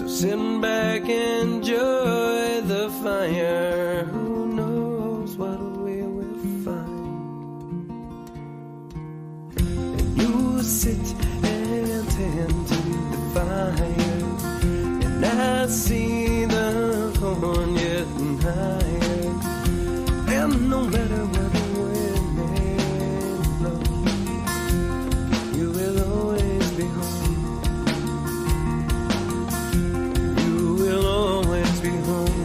So sit back, enjoy the fire. Who knows what we will find? And you sit and tend to the fire, and I see the corn getting higher. And no matter where the wind may blow, you will always be home. You will always be home.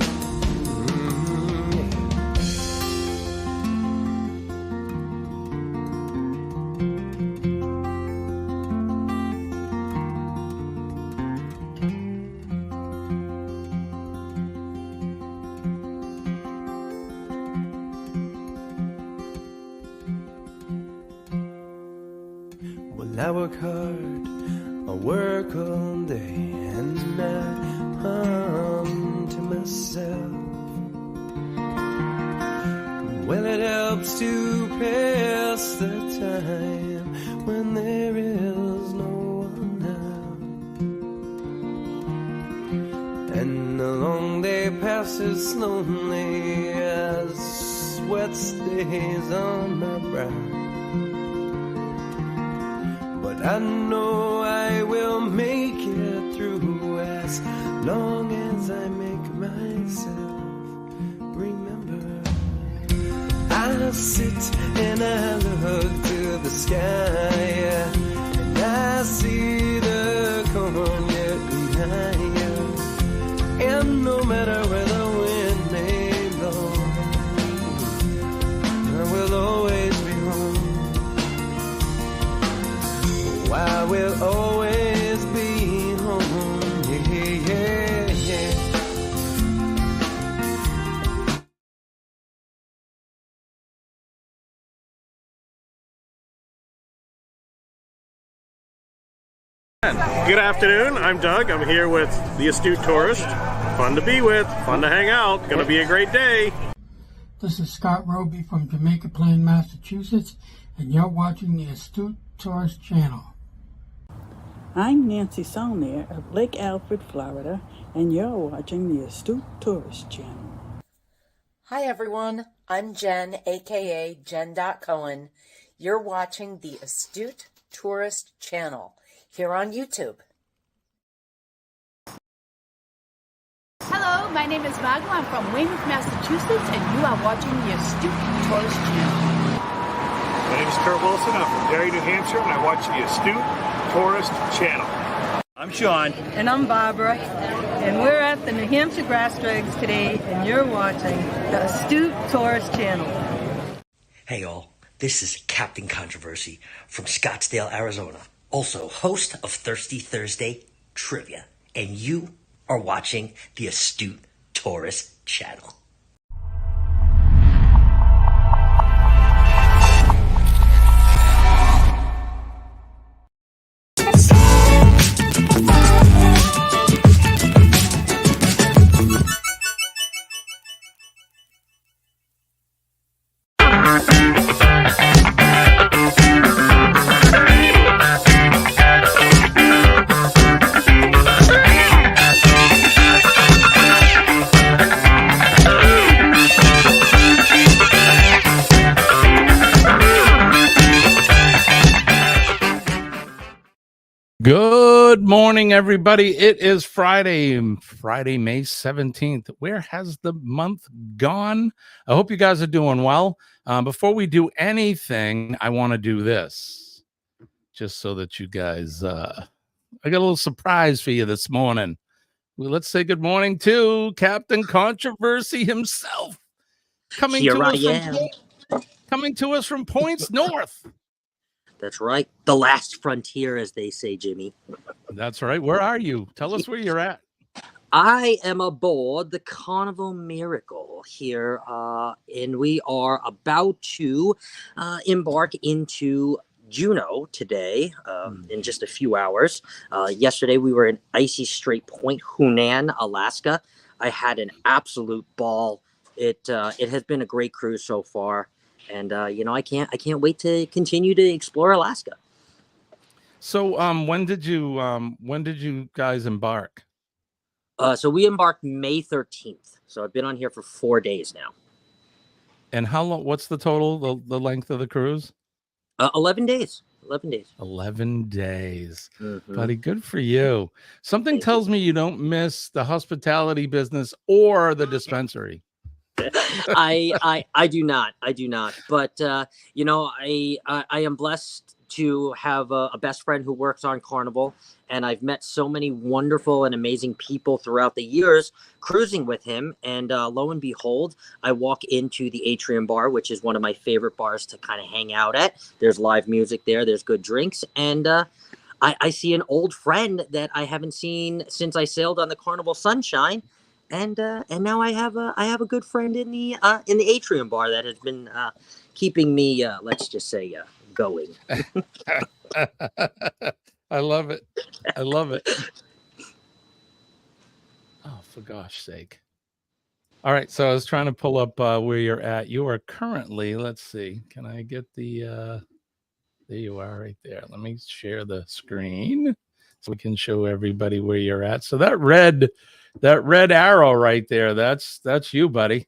Well, I work hard, I work all day, and I hum to myself. Well, it helps to pass the time when there is no one else. And the long day passes slowly as sweat stays on my brow. But I know I will make it through as long as I make myself remember. I sit and I look to the sky, and I see the corn getting higher. And no matter where the wind may blow, I will always be home. I will always be home, yeah, yeah, yeah. Good afternoon, I'm Doug. I'm here with the Astute Tourist. Fun to be with, fun to hang out, gonna be a great day. This is Scott Roby from Jamaica Plain, Massachusetts, and you're watching the Astute Tourist channel. I'm Nancy Saulnier of Lake Alfred, Florida, and you're watching the Astute Tourist channel. Hi everyone, I'm Jen, aka Jen.Cohen. You're watching the Astute Tourist channel here on YouTube. Hello, my name is Margot. I'm from Weymouth, Massachusetts, and you are watching the Astute Tourist channel. My name is Kurt Wilson. I'm from Derry, New Hampshire, and I watch the Astute Tourist channel. I'm Sean. And I'm Barbara. And we're at the New Hampshire Grass Drags today, and you're watching the Astute Tourist channel. Hey all, this is Captain Controversy from Scottsdale, Arizona. Also host of Thirsty Thursday Trivia. And you are watching the Astute Tourist channel. Good morning, everybody. It is Friday, May 17th. Where has the month gone? I hope you guys are doing well. Before we do anything, I want to do this just so that you guys, I got a little surprise for you this morning. Well, let's say good morning to Captain Controversy himself. Coming to us from points north. That's right. The last frontier, as they say, Jimmy. That's right. Where are you? Tell us where you're at. I am aboard the Carnival Miracle here, and we are about to embark into Juneau today in just a few hours. Yesterday, we were in Icy Strait Point, Hunan, Alaska. I had an absolute ball. It has been a great cruise so far. And I can't wait to continue to explore Alaska. So when did you guys embark? So we embarked May 13th. So I've been on here for 4 days now. And how long? What's the total? The length of the cruise? 11 days. 11 days. 11 days. Mm-hmm. Buddy, good for you. Something tells me you don't miss the hospitality business or the dispensary. I do not. But you know, I am blessed to have a best friend who works on Carnival, and I've met so many wonderful and amazing people throughout the years cruising with him. And lo and behold, I walk into the Atrium Bar, which is one of my favorite bars to kind of hang out at. There's live music there. There's good drinks, and I see an old friend that I haven't seen since I sailed on the Carnival Sunshine. And now I have a good friend in the Atrium Bar that has been keeping me, let's just say, going. I love it. I love it. Oh, for gosh sake. All right. So I was trying to pull up where you're at. You are currently, let's see, can I get the, there you are right there. Let me share the screen so we can show everybody where you're at. So that red arrow right there, that's you, buddy.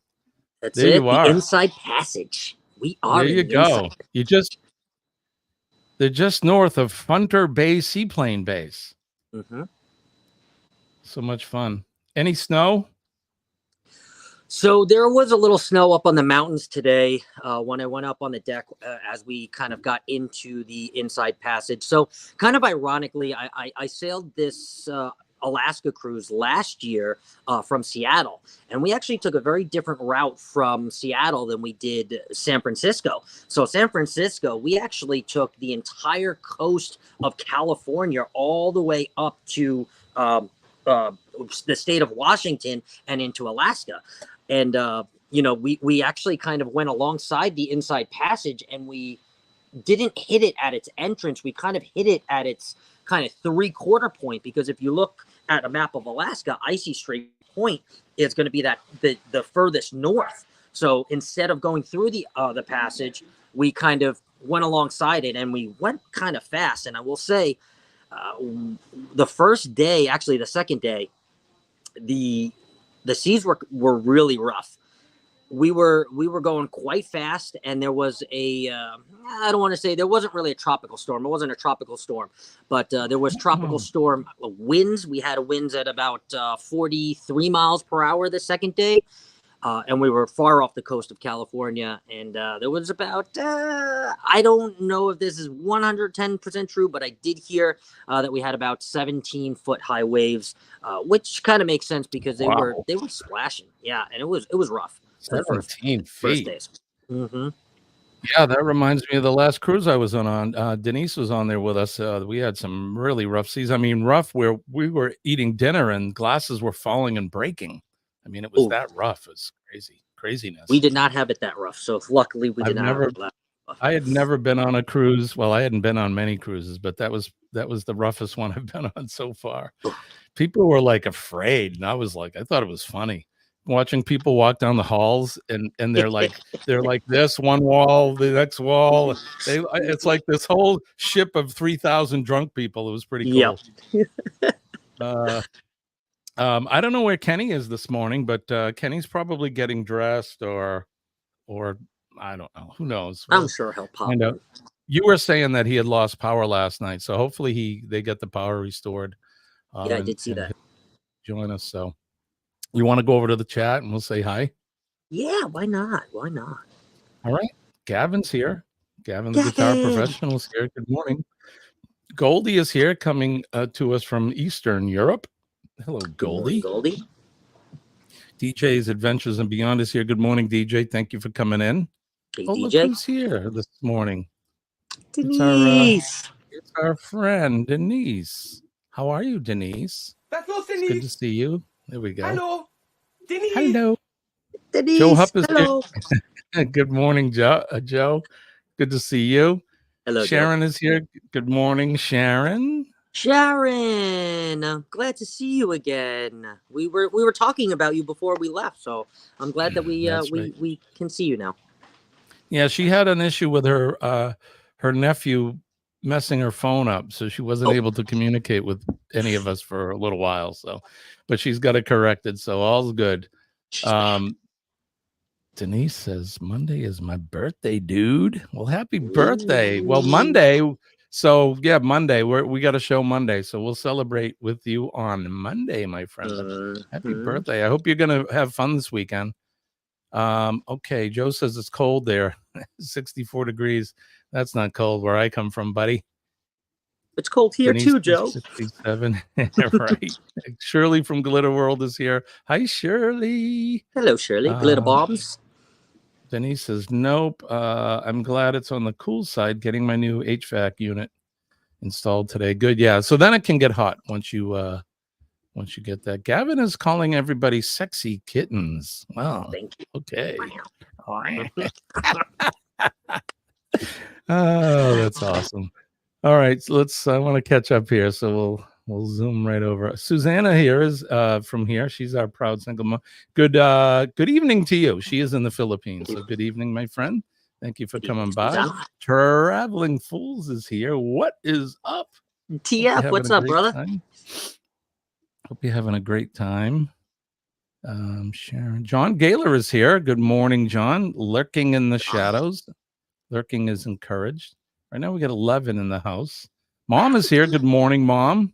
That's there it. you are. The Inside Passage. We are. There you go. They're just north of Hunter Bay Seaplane Base. Mm-hmm. So much fun. Any snow? So there was a little snow up on the mountains today when I went up on the deck as we kind of got into the Inside Passage. So kind of ironically, I sailed this Alaska cruise last year from Seattle, and we actually took a very different route from Seattle than we did San Francisco. So San Francisco, we actually took the entire coast of California all the way up to the state of Washington and into Alaska. And you know, we actually kind of went alongside the Inside Passage, and we didn't hit it at its entrance. We kind of hit it at its kind of 3/4 point, because if you look at a map of Alaska, Icy Strait Point is going to be the furthest north. So instead of going through the passage, we kind of went alongside it, and we went kind of fast. And I will say, the first day, actually the second day, the seas were really rough. We were going quite fast, and there was I don't want to say there wasn't really a tropical storm. It wasn't a tropical storm, but there was tropical storm winds. We had winds at about 43 miles per hour the second day, and we were far off the coast of California. And there was about I don't know if this is 110% true, but I did hear that we had about 17-foot high waves, which kind of makes sense because they were splashing. Yeah, and it was rough. 17 feet. Days. Mm-hmm. Yeah, that reminds me of the last cruise I was on. Denise was on there with us. We had some really rough seas. I mean, rough where we were eating dinner and glasses were falling and breaking. I mean, it was that rough. It's craziness. We did not have it that rough. So luckily we did not have it that rough. I had never been on a cruise. Well, I hadn't been on many cruises, but that was the roughest one I've been on so far. People were like afraid, and I thought it was funny. Watching people walk down the halls and they're like this one wall, the next wall. It's like this whole ship of 3,000 drunk people. It was pretty cool. Yeah. I don't know where Kenny is this morning, but Kenny's probably getting dressed or I don't know. Who knows? I'm sure he'll pop up. You were saying that he had lost power last night, so hopefully they get the power restored. Yeah, I did see that. Join us. So you want to go over to the chat and we'll say hi? Yeah, why not? Why not? All right. Gavin's here. Gavin, the guitar professional, is here. Good morning. Goldie is here, coming to us from Eastern Europe. Hello, Goldie. Good morning, Goldie. DJ's Adventures and Beyond is here. Good morning, DJ. Thank you for coming in. Hey, DJ. Look who's here this morning. Denise. It's our friend, Denise. How are you, Denise? That's not Denise. It's good to see you. There we go. Hello, Denise. Hello. Denise. Joe Hupp is Hello. here. Good morning, Joe. Good to see you. Hello, Sharon Joe. is here. Good morning, Sharon. Sharon, glad to see you again. We were talking about you before we left, so I'm glad that we can see you now. Yeah, she had an issue with her nephew messing her phone up, so she wasn't able to communicate with any of us for a little while. So, but she's got it corrected, so all's good. Denise says Monday is my birthday, dude. Well, happy birthday. Well, Monday. So yeah, Monday. We got a show Monday, so we'll celebrate with you on Monday, my friend. Happy birthday. I hope you're gonna have fun this weekend. Okay, Joe says it's cold there. 64 degrees. That's not cold where I come from, buddy. It's cold here Denise too, Joe. 67. Right. Shirley from Glitter World is here. Hi, Shirley. Hello, Shirley. Glitter bombs. Denise says, nope. I'm glad it's on the cool side, getting my new HVAC unit installed today. Good. Yeah. So then it can get hot once you get that. Gavin is calling everybody sexy kittens. Wow. Thank you. Okay. Oh, that's awesome. All right. So I want to catch up here. So we'll zoom right over. Susanna here is from here. She's our proud single mom. Good evening to you. She is in the Philippines. So good evening, my friend. Thank you for coming by. Traveling Fools is here. What is up? TF, what's up, brother? Hope you're having a great time. Sharon. John Gaylor is here. Good morning, John. Lurking in the shadows. Lurking is encouraged. Right now we got 11 in the house. Mom is here. Good morning, Mom.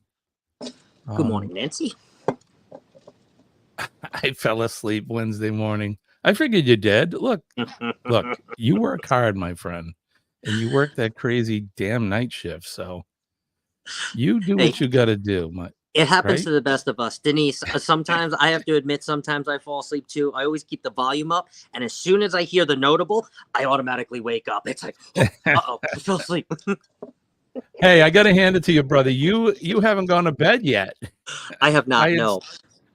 Good morning, Nancy. I fell asleep Wednesday morning. I figured you did. Look, you work hard, my friend, and you work that crazy damn night shift. So you do what you got to do. It happens to the best of us. Denise, sometimes I have to admit, sometimes I fall asleep too. I always keep the volume up. And as soon as I hear the notable, I automatically wake up. It's like, uh-oh, I fell asleep. Hey, I got to hand it to you, brother. You haven't gone to bed yet. I have not, no.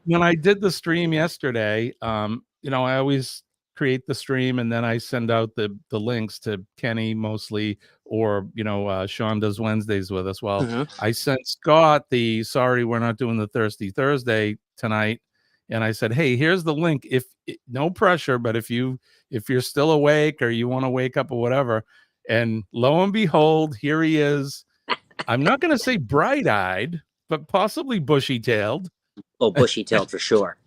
When I did the stream yesterday, I always create the stream and then I send out the links to Kenny mostly, or Sean does Wednesdays with us. Well, I sent Scott the sorry we're not doing the Thirsty Thursday tonight, and I said, hey, here's the link. If no pressure, but if you're still awake or you want to wake up or whatever, and lo and behold, here he is. I'm not going to say bright-eyed, but possibly bushy-tailed. Oh, bushy-tailed for sure.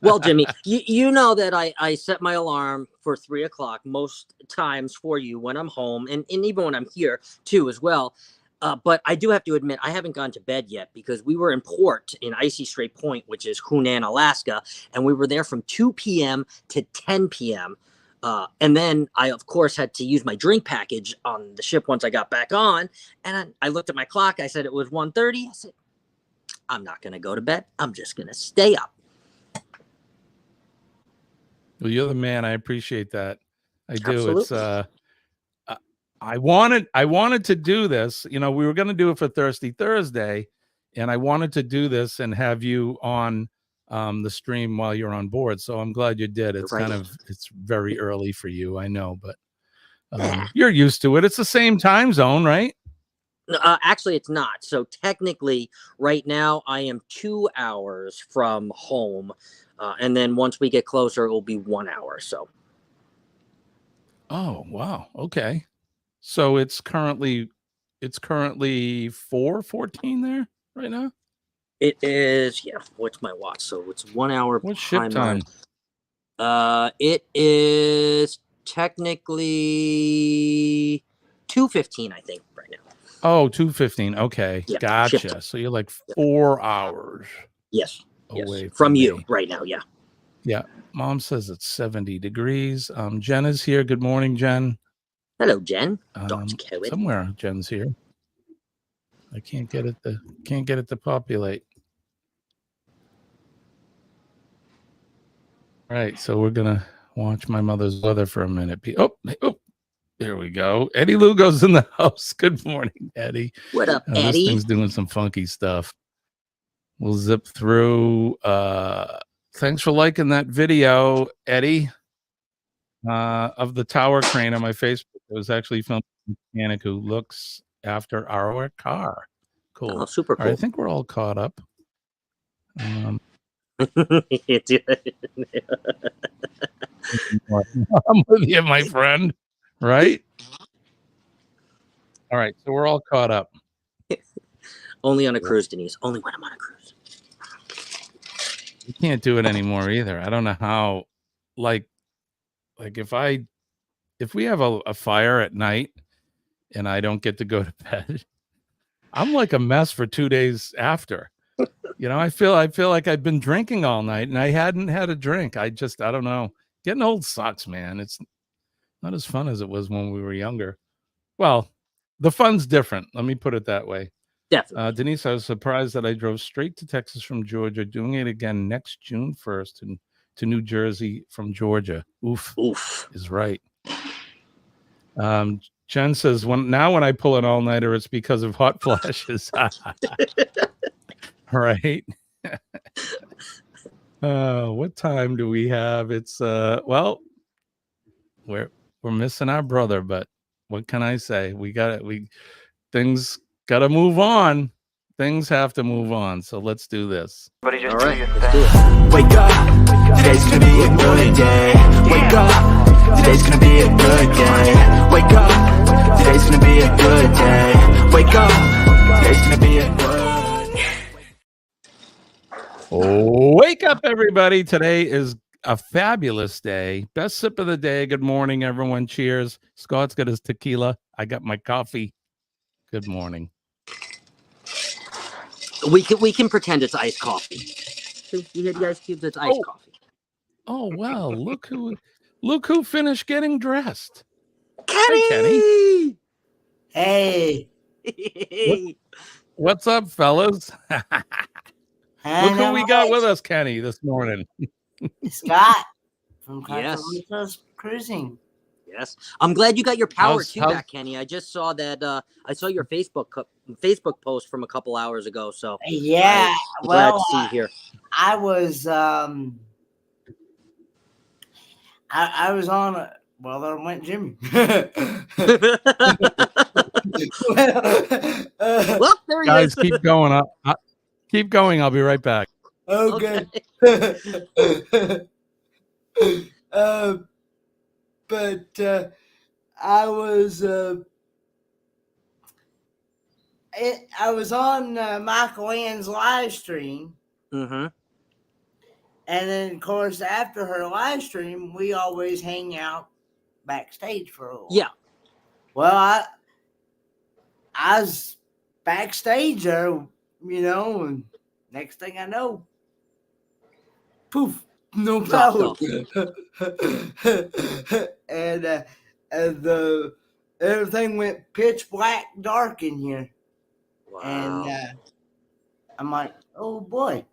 Well, Jimmy, you know that I set my alarm for 3 o'clock most times for you when I'm home, and even when I'm here too as well. But I do have to admit, I haven't gone to bed yet because we were in port in Icy Strait Point, which is Hunan, Alaska, and we were there from 2 p.m. to 10 p.m. And then I, of course, had to use my drink package on the ship once I got back on. And I looked at my clock. I said it was 1:30. I said, I'm not going to go to bed. I'm just going to stay up. Well, you're the man. I appreciate that. I do. Absolutely. It's I wanted to do this. We were going to do it for Thirsty Thursday, and I wanted to do this and have you on the stream while you're on board. So I'm glad you did. It's it's very early for you, I know, but you're used to it. It's the same time zone, right? Actually, it's not. So technically, right now, I am 2 hours from home. And then once we get closer, it will be 1 hour. So. Oh, wow. Okay. So it's currently 4:14 there right now? It is, yeah. What's my watch? So it's 1 hour. What's ship time? It is technically 2:15, I think, right now. Oh, 2:15. Okay. Yeah, gotcha. So you're like 4 hours. Yes. Away from you right now. Yeah. Yeah. Mom says it's 70 degrees. Jen is here. Good morning, Jen. Hello, Jen. Somewhere Jen's here. I can't get it to populate. All right, so we're gonna watch my mother's weather for a minute. Oh, there we go. Eddie Lugo's in the house. Good morning, Eddie. What up, Eddie? This thing's doing some funky stuff. We'll zip through. Thanks for liking that video, Eddie, of the tower crane on my Facebook. It was actually filmed by a mechanic who looks after our car. Cool. Oh, super cool. All right, I think we're all caught up. I'm with you, my friend. Right? All right, so we're all caught up. Only on a cruise, Denise. Only when I'm on a cruise. You can't do it anymore either. I don't know how. Like if we have a fire at night and I don't get to go to bed, I'm like a mess for 2 days after. I feel like I've been drinking all night and I hadn't had a drink. I don't know. Getting old sucks, man. It's not as fun as it was when we were younger. Well, the fun's different. Let me put it that way. Definitely. Denise, I was surprised that I drove straight to Texas from Georgia, doing it again next June 1st and to New Jersey from Georgia. Oof is right. Jen says, when I pull an all-nighter, it's because of hot flashes. Right. What time do we have? It's well, we're missing our brother, but what can I say? Things gotta move on. Things have to move on. So let's do this. All right, let's do it. Wake up, today's gonna be a good day. Wake up, today's gonna be a good day. Wake up, today's gonna be a good day. Wake up, today's gonna be a good day. Wake up, everybody. Today is a fabulous day. Best sip of the day. Good morning, everyone. Cheers. Scott's got his tequila. I got my coffee. Good morning. We can pretend it's iced coffee. See, you had the ice cubes. It's iced coffee. Oh well, look who finished getting dressed. Kenny! Hi, Kenny. Hey. What's up, fellas? Look who we got with us, Kenny, this morning. Scott from Yes. Cruising. Yes, I'm glad you got your power back, Kenny. I just saw that. I saw your Facebook post from a couple hours ago. So yeah, I'm glad to see you here. I was I was on. Well, there went Jimmy. Well, there he Guys, is. keep going up. Keep going. I'll be right back. Okay. But I was I was on Michael Ann's live stream. Mm-hmm. And then, of course, after her live stream, we always hang out backstage for a little while. Yeah. Well, I was backstage there, and next thing I know, poof, no power. and everything went pitch black dark in here. Wow. And I'm like, oh boy.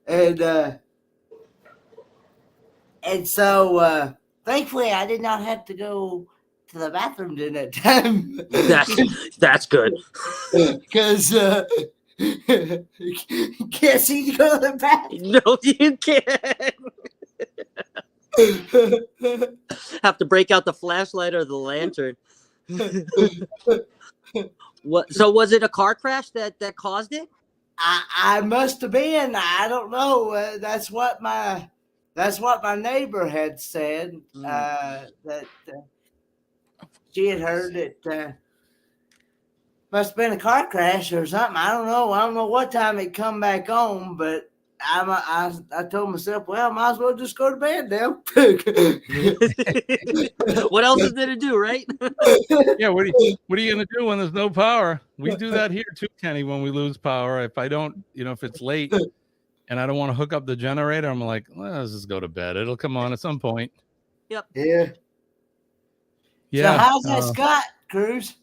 And so thankfully I did not have to go to the bathroom during that time. That's good. Because you can't see to go to the bathroom. No, you can't. Have to break out the flashlight or the lantern. What? So was it a car crash that caused it? I must have been. I don't know. That's what my neighbor had said. That she had heard it must have been a car crash or something. I don't know. I don't know what time it come back on, but I told myself, well, I might as well just go to bed now. What else is there to do, right? Yeah, what are you gonna do when there's no power? We do that here too, Kenny, when we lose power. If I don't, if it's late and I don't want to hook up the generator, I'm like, well, let's just go to bed. It'll come on at some point. Yep. Yeah. Yeah. So how's that Scott cruise?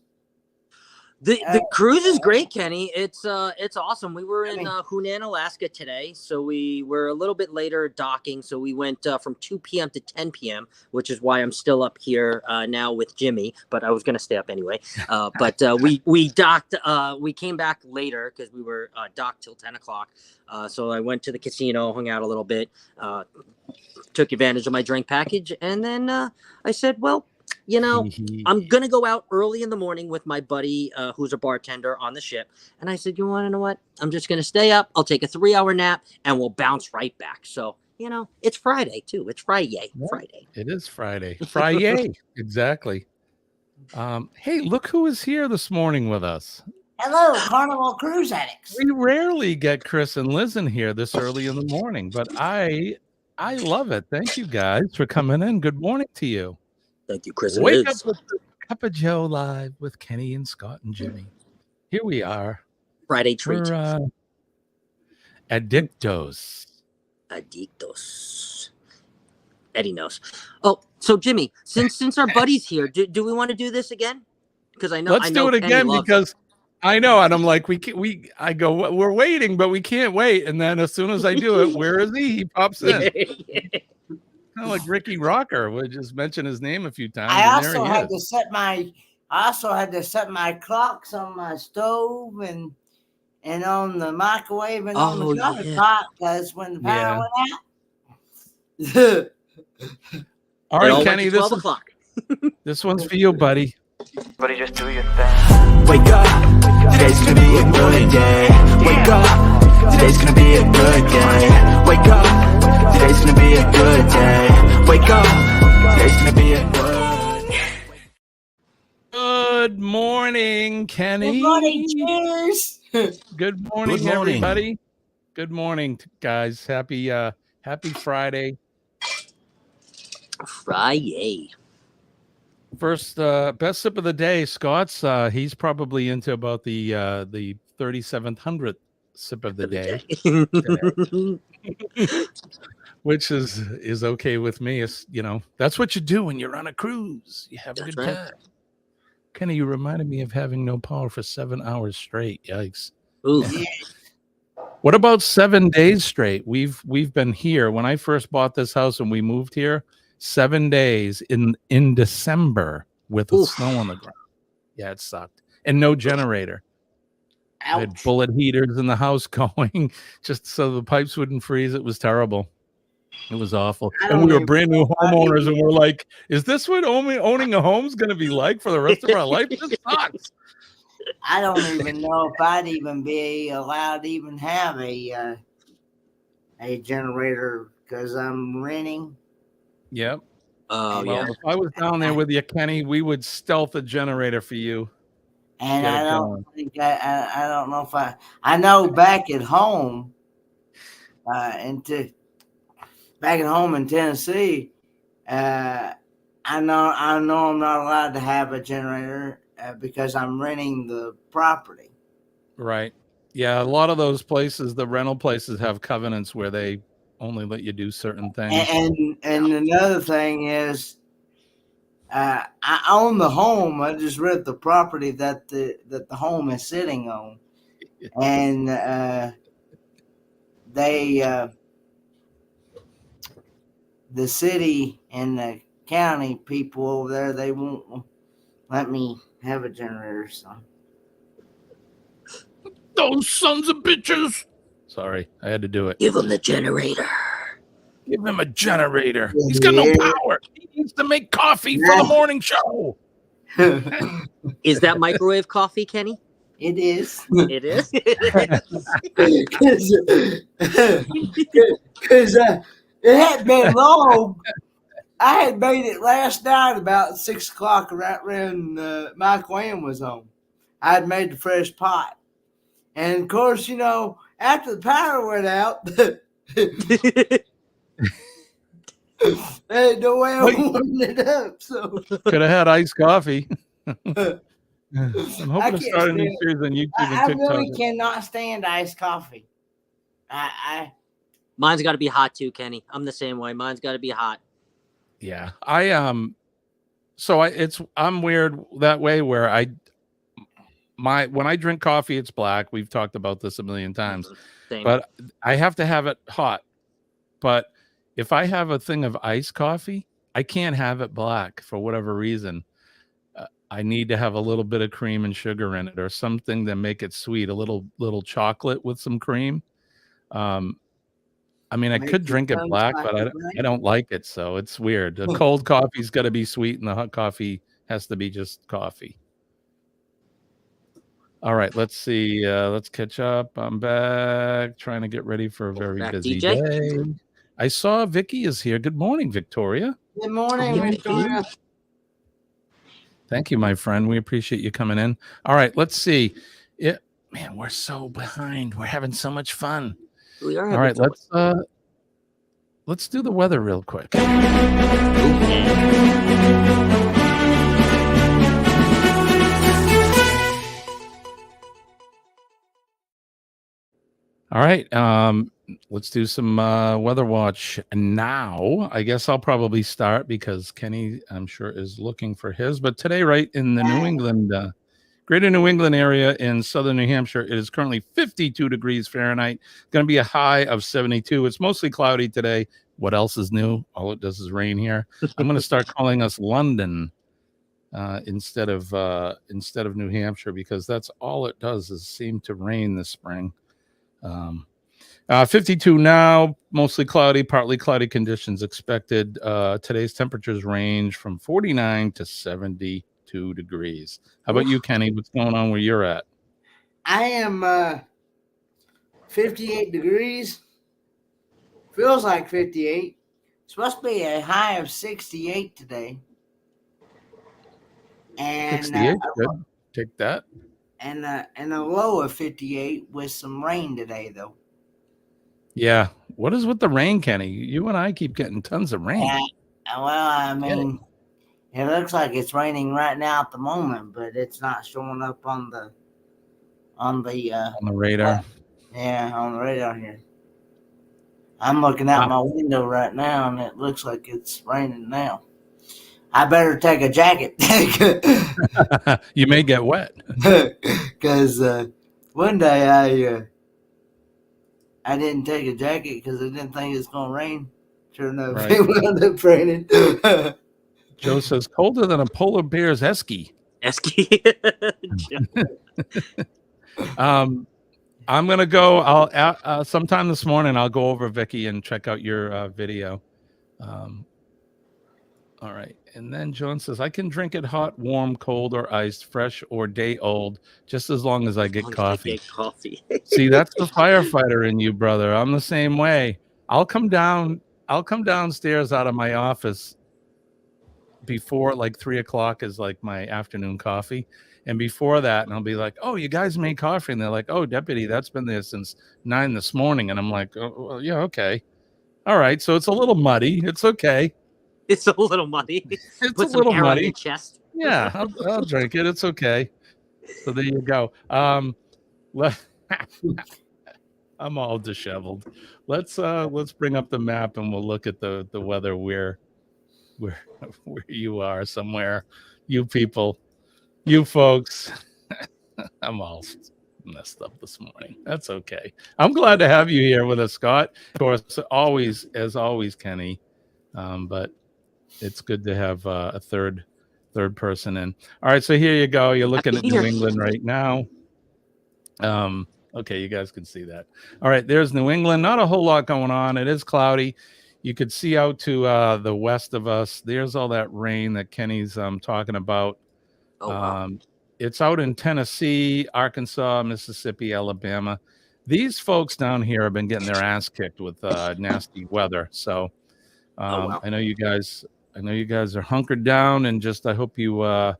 The cruise is great, Kenny. It's awesome. We were in Hunan, Alaska today, so we were a little bit later docking. So we went from 2 p.m. to 10 p.m., which is why I'm still up here now with Jimmy. But I was going to stay up anyway. But we docked. We came back later because we were docked till 10 o'clock. So I went to the casino, hung out a little bit, took advantage of my drink package, and then I said, well, I'm going to go out early in the morning with my buddy who's a bartender on the ship. And I said, you want to know what? I'm just going to stay up. I'll take a 3-hour nap and we'll bounce right back. So, it's Friday too. It's Friday. It is Friday. Friday. Exactly. Hey, look who is here this morning with us. Hello, Carnival Cruise Addicts. We rarely get Chris and Liz in here this early in the morning, but I love it. Thank you guys for coming in. Good morning to you. Thank you, Chris and Wake Liz. up with the Cup of Joe live with Kenny and Scott and Jimmy. Here we are. Friday treat. We're Addictos. Eddie knows. Oh, so Jimmy, since our buddy's here, do we want to do this again? Because I know Let's do it again because I know, and I'm like, I go, we're waiting, but we can't wait. And then as soon as I do it, where is he? He pops in. Kind of like Ricky Rocker. We just mention his name a few times. I also had to set my clocks on my stove and on the microwave and on the countertop because when the power went out. All right, Kenny, this one's for you, buddy. Buddy, just do your thing. Wake up, today's gonna be a good day. Wake up, today's gonna be a good day. Wake up, today's gonna be a good day. Wake up, today's gonna be a good day. Good morning, Kenny. Good morning, cheers. Good morning, everybody. Good morning, guys. Happy Friday. First, best sip of the day, Scott's. He's probably into about the 3700th sip of the day, which is okay with me. It's, that's what you do when you're on a cruise. You have a good time. Kenny, you reminded me of having no power for 7 hours straight. Yikes! Ooh. What about 7 days straight? We've been here when I first bought this house and we moved here. 7 days in December with the snow on the ground. Yeah, it sucked. And no generator. Ouch. I had bullet heaters in the house going just so the pipes wouldn't freeze. It was terrible. It was awful. And we were brand new homeowners and we're like, is this what owning a home is going to be like for the rest of our life? This sucks. I don't even know if I'd even be allowed to even have a generator because I'm renting. Yep. Oh, well, if I was down there with you, Kenny, we would stealth a generator for you. And I don't think I don't know if I know back at home, back at home in Tennessee, I know I'm not allowed to have a generator because I'm renting the property. Right. Yeah, a lot of those places, the rental places, have covenants where they only let you do certain things. And another thing is, I own the home. I just rent the property that the home is sitting on, and the city and the county people over there, they won't let me have a generator. So those sons of bitches. Sorry, I had to do it. Give him the generator. Give him a generator. He's got no power. He needs to make coffee for the morning show. Is that microwave coffee, Kenny? It is. It is? Because it had been long. I had made it last night about 6 o'clock right when Mike Wham was home. I had made the fresh pot. And, of course, after the power went out, there ain't no way I warmed it up. So could have had iced coffee. I'm hoping to start a new series on YouTube and TikTok. I really cannot stand iced coffee. Mine's got to be hot too, Kenny. I'm the same way. Mine's got to be hot. Yeah, I'm weird that way where when I drink coffee, it's black. We've talked about this a million times. Same. But I have to have it hot. But if I have a thing of iced coffee, I can't have it black for whatever reason. I need to have a little bit of cream and sugar in it or something that make it sweet, a little chocolate with some cream. I mean, I could drink it black, but I don't like it, so it's weird. The cold coffee's got to be sweet, and the hot coffee has to be just coffee. All right, let's see. Let's catch up. I'm back, trying to get ready for a very busy day. I saw Vicky is here. Good morning, Victoria. Good morning, Victoria. Thank you, my friend. We appreciate you coming in. All right, let's see. Man, we're so behind. We're having so much fun. We are. All right, let's do the weather real quick. All right, let's do some weather watch now. I guess I'll probably start because Kenny, I'm sure, is looking for his. But today, right in the New England, greater New England area in southern New Hampshire, it is currently 52 degrees Fahrenheit. Going to be a high of 72. It's mostly cloudy today. What else is new? All it does is rain here. I'm going to start calling us London instead of New Hampshire, because that's all it does is seem to rain this spring. 52 now, mostly cloudy, partly cloudy conditions expected. Today's temperatures range from 49 to 72 degrees. How about you, Kenny? What's going on where you're at? I am 58 degrees. Feels like 58. It's supposed to be a high of 68 today. And 68, good. Take that. And a low of 58 with some rain today, though. Yeah. What is with the rain, Kenny? You and I keep getting tons of rain. Well, I mean, it looks like it's raining right now at the moment, but it's not showing up on the radar. Yeah, on the radar here. I'm looking out my window right now, and it looks like it's raining now. I better take a jacket. You may get wet. Because one day I didn't take a jacket because I didn't think it was going to rain. Sure enough, Right. it wound up raining. Joe says, colder than a polar bear's esky. I'm going to go. I'll sometime this morning, I'll go over, Vicky, and check out your video. All right. And then John says, I can drink it hot, warm, cold, or iced, fresh, or day old, just as long as I get coffee. See, that's the firefighter in you, brother. I'm the same way. I'll come downstairs out of my office before like 3 o'clock is like my afternoon coffee. And before that, and I'll be like, oh, you guys made coffee. And they're like, oh, deputy, that's been there since 9 this morning. And I'm like, oh, well, yeah, okay. All right. So it's a little muddy. It's okay. It's a little muddy. It's Put a some little air on muddy. your chest. Yeah, I'll drink it. It's okay. So there you go. I'm all disheveled. Let's bring up the map and we'll look at the weather where you are somewhere. You people, you folks. I'm all messed up this morning. That's okay. I'm glad to have you here with us, Scott. Of course, as always, Kenny. But it's good to have a third person in. All right, so here you go. You're looking at New England right now. Okay, you guys can see that. All right, there's New England. Not a whole lot going on. It is cloudy. You could see out to the west of us. There's all that rain that Kenny's talking about. Oh, wow. It's out in Tennessee, Arkansas, Mississippi, Alabama. These folks down here have been getting their ass kicked with nasty weather. So wow. I know you guys are hunkered down, and just I hope you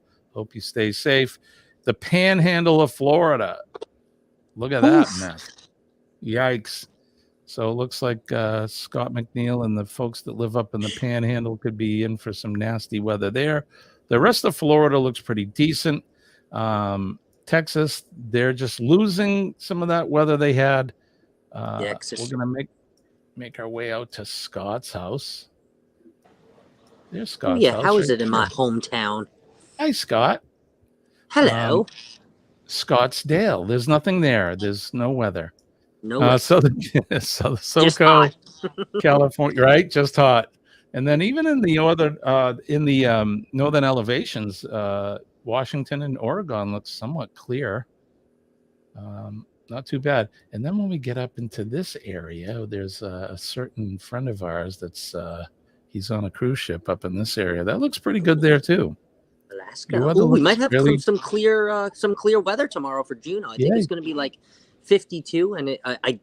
stay safe. The Panhandle of Florida. Look at that mess. Yikes. So it looks like Scott McNeil and the folks that live up in the Panhandle could be in for some nasty weather there. The rest of Florida looks pretty decent. Texas, they're just losing some of that weather they had. We're going to make our way out to Scott's house. There's Scott's house. How is it in my hometown? Hi, Scott. Hello. Scottsdale. There's nothing there. There's no weather. No weather. SoCo, California, right? Just hot. And then even in the northern elevations, Washington and Oregon looks somewhat clear. Not too bad. And then when we get up into this area, there's a certain friend of ours that's he's on a cruise ship up in this area. That looks pretty good there too. Alaska. We might have some clear weather tomorrow for Juneau. I think it's going to be like 52, and I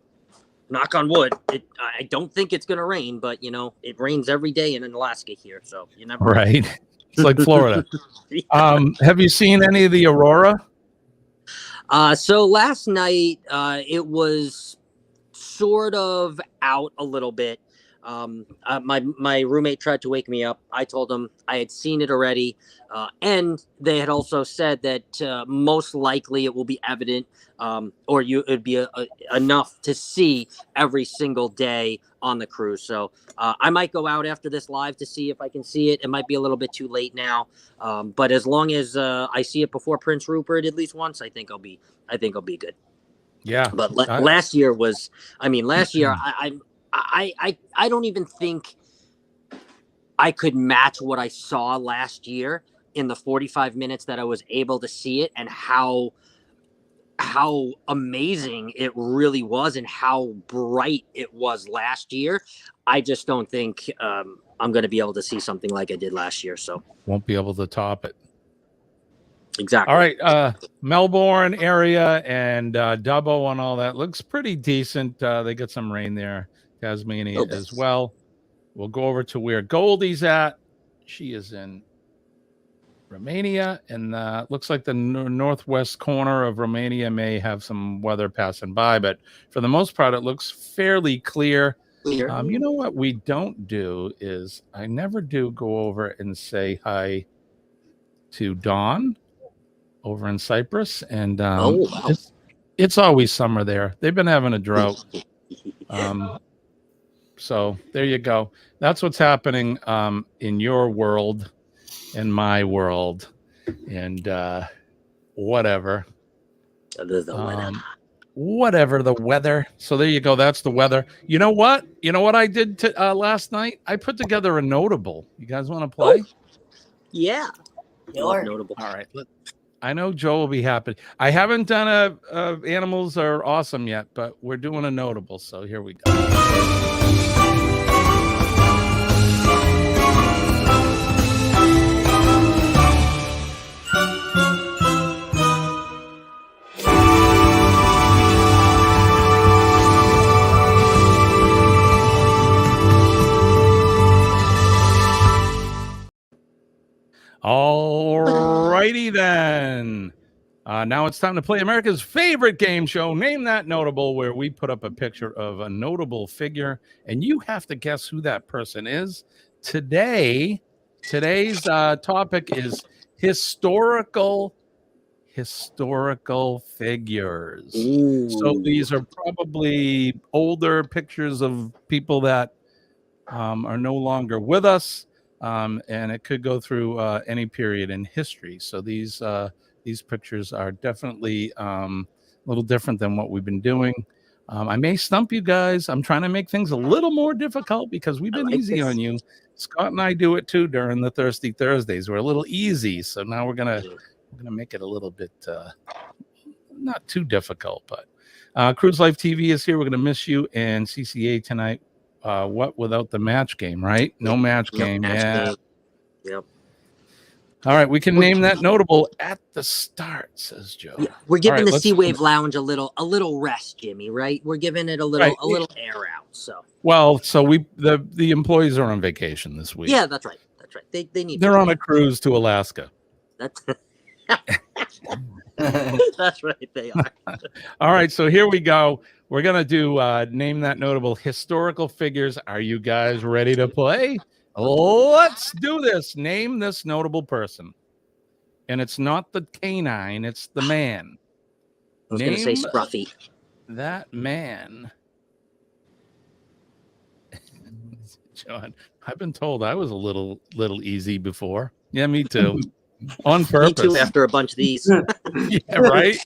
knock on wood. I don't think it's going to rain, but it rains every day in Alaska here, so you never. Right. It's like Florida. Have you seen any of the aurora? So last night, it was sort of out a little bit. My roommate tried to wake me up. I told him I had seen it already, and they had also said that most likely it will be evident, or it'd be enough to see every single day on the cruise. So I might go out after this live to see if I can see it. It might be a little bit too late now, but as long as I see it before Prince Rupert at least once, I think I'll be good. Yeah, but last year was, last year I don't even think I could match what I saw last year in the 45 minutes that I was able to see it, and how amazing it really was and how bright it was last year. I just don't think I'm going to be able to see something like I did last year. So won't be able to top it. Exactly. All right. Melbourne area and Dubbo and all that looks pretty decent. They get some rain there. Tasmania as well. We'll go over to where Goldie's at. She is in Romania, and looks like the northwest corner of Romania may have some weather passing by, but for the most part, it looks fairly clear. You know what we don't do is I never do go over and say hi to Dawn over in Cyprus, and it's always summer there. They've been having a drought. So there you go. That's what's happening in your world, in my world, and whatever. Whatever the weather. So there you go. That's the weather. You know what? You know what I did last night? I put together a notable. You guys want to play? Yeah. Notable. All right. I know Joe will be happy. I haven't done a animals are awesome yet, but we're doing a notable. So here we go. All righty then. Now it's time to play America's favorite game show, Name That Notable, where we put up a picture of a notable figure, and you have to guess who that person is. Today's topic is historical figures. Ooh. So these are probably older pictures of people that are no longer with us. And it could go through any period in history. So these pictures are definitely a little different than what we've been doing. I may stump you guys. I'm trying to make things a little more difficult because we've been easy on you. Scott and I do it too during the Thirsty Thursdays. We're a little easy, so now we're gonna make it a little bit not too difficult. But Cruise Life TV is here. We're gonna miss you, and CCA tonight. What without the match game, right? No match game. Yeah. Yep. All right, we can name that notable at the start, says Joe. Yeah. We're giving the Sea Wave Lounge a little rest, Jimmy, right? We're giving it a little air out. So the employees are on vacation this week. Yeah, that's right. That's right. They're on a cruise to Alaska. That's that's right. They are. All right, so here we go. We're gonna do Name That Notable historical figures. Are you guys ready to play? Let's do this. Name this notable person. And it's not the canine, it's the man. I was going to say Scruffy. That man. John, I've been told I was a little easy before. Yeah, me too. On purpose. Me too, after a bunch of these. Yeah, right?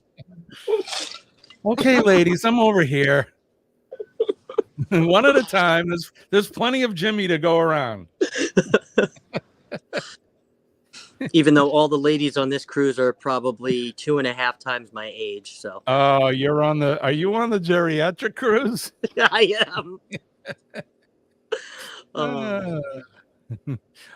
Okay, ladies, I'm over here. One at a time. There's plenty of Jimmy to go around. Even though all the ladies on this cruise are probably 2.5 times my age. So. Oh, are you on the geriatric cruise? I am.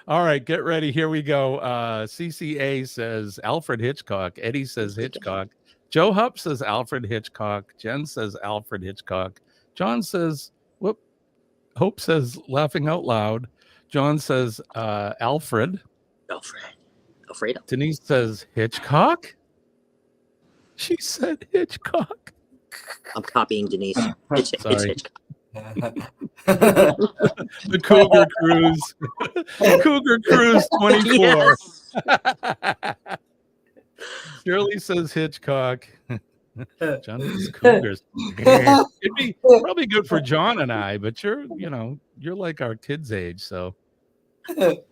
All right, get ready. Here we go. CCA says Alfred Hitchcock. Eddie says Hitchcock. Joe Hupp says Alfred Hitchcock. Jen says Alfred Hitchcock. John says, Hope says laughing out loud. John says Alfred. Alfredo. Denise says Hitchcock. She said Hitchcock. I'm copying Denise. It's Sorry. Hitchcock. The Cougar Cruise. Cougar Cruise 24. Yes. Shirley says Hitchcock. John says Cougars. It'd be probably good for John and I, but you're like our kids' age, so.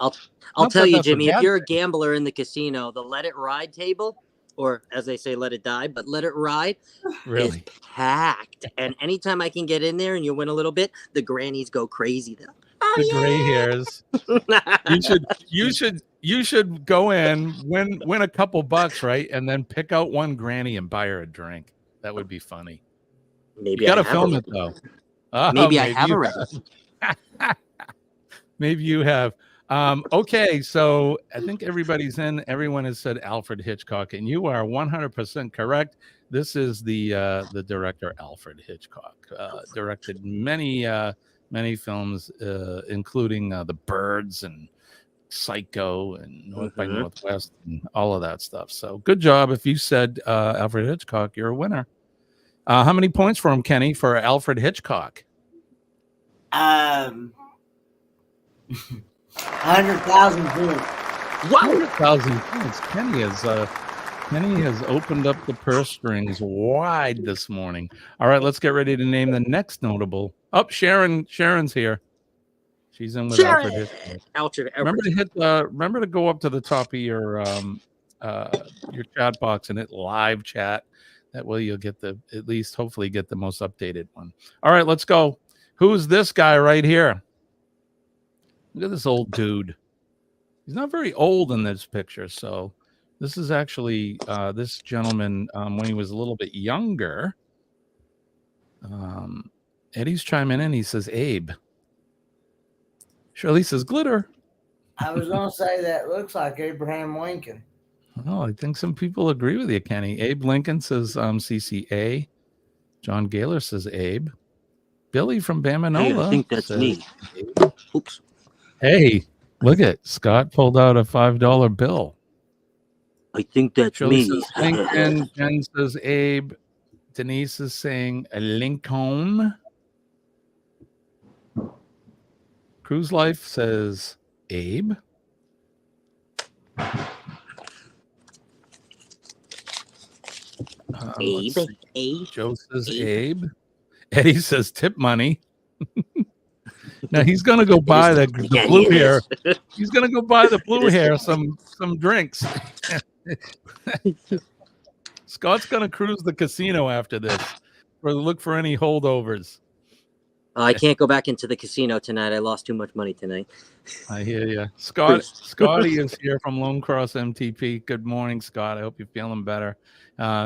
I'll Not tell that you, that's a Jimmy, if bad you're a thing. gambler in the casino, the let it ride table, or as they say, let it die, but let it ride, Really? is packed. And anytime I can get in there and you win a little bit, the grannies go crazy. They're like, The gray hairs. You should go in, win a couple bucks, right? And then pick out one granny and buy her a drink. That would be funny. Maybe You gotta I have film already. it though. Oh, Maybe I have you already. Maybe you have. Okay, so I think everybody's in. Everyone has said Alfred Hitchcock, and you are 100% correct. This is the director Alfred Hitchcock. Directed many films, including The Birds and Psycho and North by Northwest and all of that stuff. So good job. If you said Alfred Hitchcock, you're a winner. How many points for him, Kenny, for Alfred Hitchcock? 100,000 points. Wow. 100,000 points. Kenny has opened up the purse strings wide this morning. All right, let's get ready to name the next notable. Oh, Sharon's here. She's in with Alfred Hitchcock. Remember to go up to the top of your chat box and hit live chat. That way you'll get hopefully get the most updated one. All right, let's go. Who's this guy right here? Look at this old dude. He's not very old in this picture. So this is actually this gentleman when he was a little bit younger. Eddie's chiming in. He says Abe. Shirley says glitter. I was going to say that looks like Abraham Lincoln. Oh, I think some people agree with you, Kenny. Abe Lincoln says CCA. John Gaylor says Abe. Billy from Bamanola. Hey, I think that's me. Abe. Oops. Hey, look at Scott pulled out a $5 bill. I think that's Shirley me. Says Lincoln. Jen says Abe. Denise is saying a Lincoln. Cruise Life says Abe. Abe. Joe says Abe. Eddie says tip money. Now he's gonna go buy the blue hair. He's gonna go buy the blue hair some drinks. Scott's gonna cruise the casino after this, or look for any holdovers. I can't go back into the casino tonight. I lost too much money tonight. I hear you. Scotty is here from Lone Cross MTP. Good morning, Scott. I hope you're feeling better.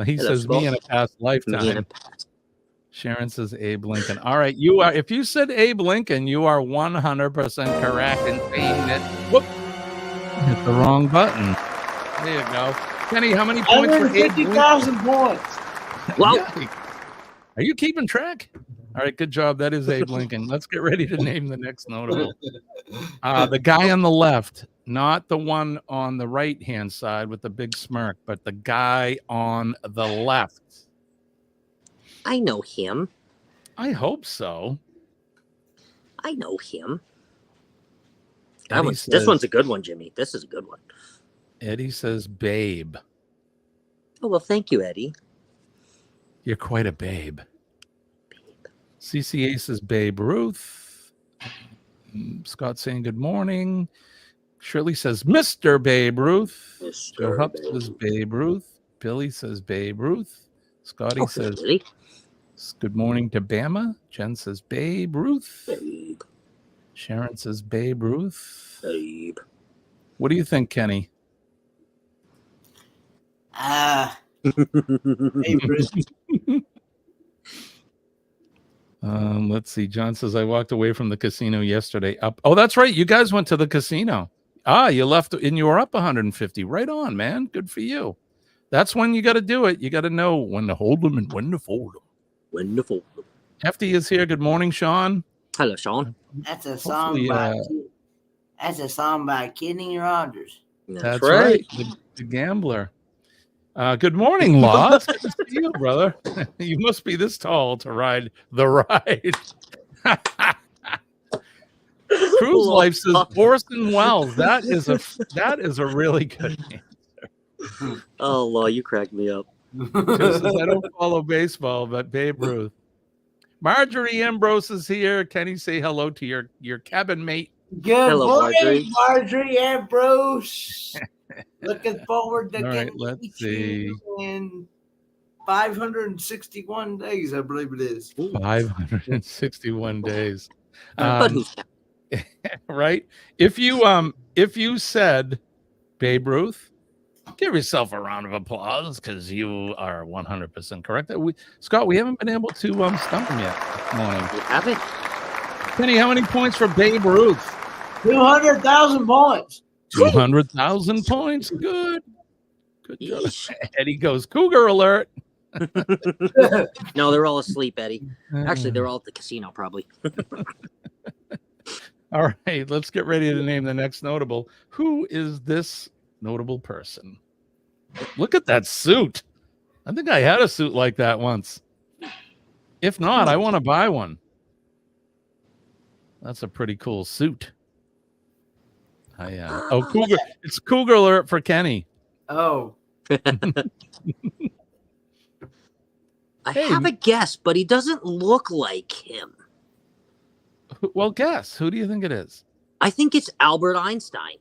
He says Scott. me in a past lifetime. Sharon says Abe Lincoln. All right, you are. If you said Abe Lincoln, you are 100% correct in saying that. Whoop! Hit the wrong button. There you go. Kenny, how many points for Abe Lincoln? 50,000 points. Wow. Are you keeping track? All right, good job. That is Abe Lincoln. Let's get ready to name the next notable. The guy on the left, not the one on the right-hand side with the big smirk, but the guy on the left. I know him. I hope so. I know him. Says, this one's a good one, Jimmy. This is a good one. Eddie says babe. Oh, well, thank you, Eddie. You're quite a babe. CCA says Babe Ruth. Scott saying good morning. Shirley says Mr. Babe Ruth. Joe Hupp says Babe Ruth. Billy says Babe Ruth. Scotty says Billy. Good morning to Bama. Jen says Babe Ruth. Babe. Sharon says Babe Ruth. Babe. What do you think, Kenny? Babe Ruth. Let's see. John says I walked away from the casino yesterday. Oh, that's right. You guys went to the casino. You left and you were up 150. Right on, man. Good for you. That's when you got to do it. You got to know when to hold them and when to fold them. When to fold them. Hefty is here. Good morning, Sean. Hello, Sean. That's a song by Kenny Rogers. That's right. The gambler. Good morning, Law. It's good to see you, brother. You must be this tall to ride the ride. Cruise Life says Orson Welles. That is a really good answer. Oh, Law, you cracked me up. Joe says, I don't follow baseball, but Babe Ruth. Marjorie Ambrose is here. Kenny, say hello to your cabin mate. Good Hello, morning, Marjorie Ambrose. Looking forward to getting let's to see. you in 561 days, I believe it is. 561 days. Right? If you said Babe Ruth, give yourself a round of applause because you are 100% correct. Scott, we haven't been able to stump him yet this morning. You haven't? Penny, how many points for Babe Ruth? 200,000 points. 200,000 points. Good job. Eddie goes, Cougar alert. No, they're all asleep, Eddie. Actually, they're all at the casino, probably. All right, let's get ready to name the next notable. Who is this notable person? Look at that suit. I think I had a suit like that once. If not, I want to buy one. That's a pretty cool suit. Cougar. It's Cougar alert for Kenny. Oh. I have a guess, but he doesn't look like him. Well, guess. Who do you think it is? I think it's Albert Einstein.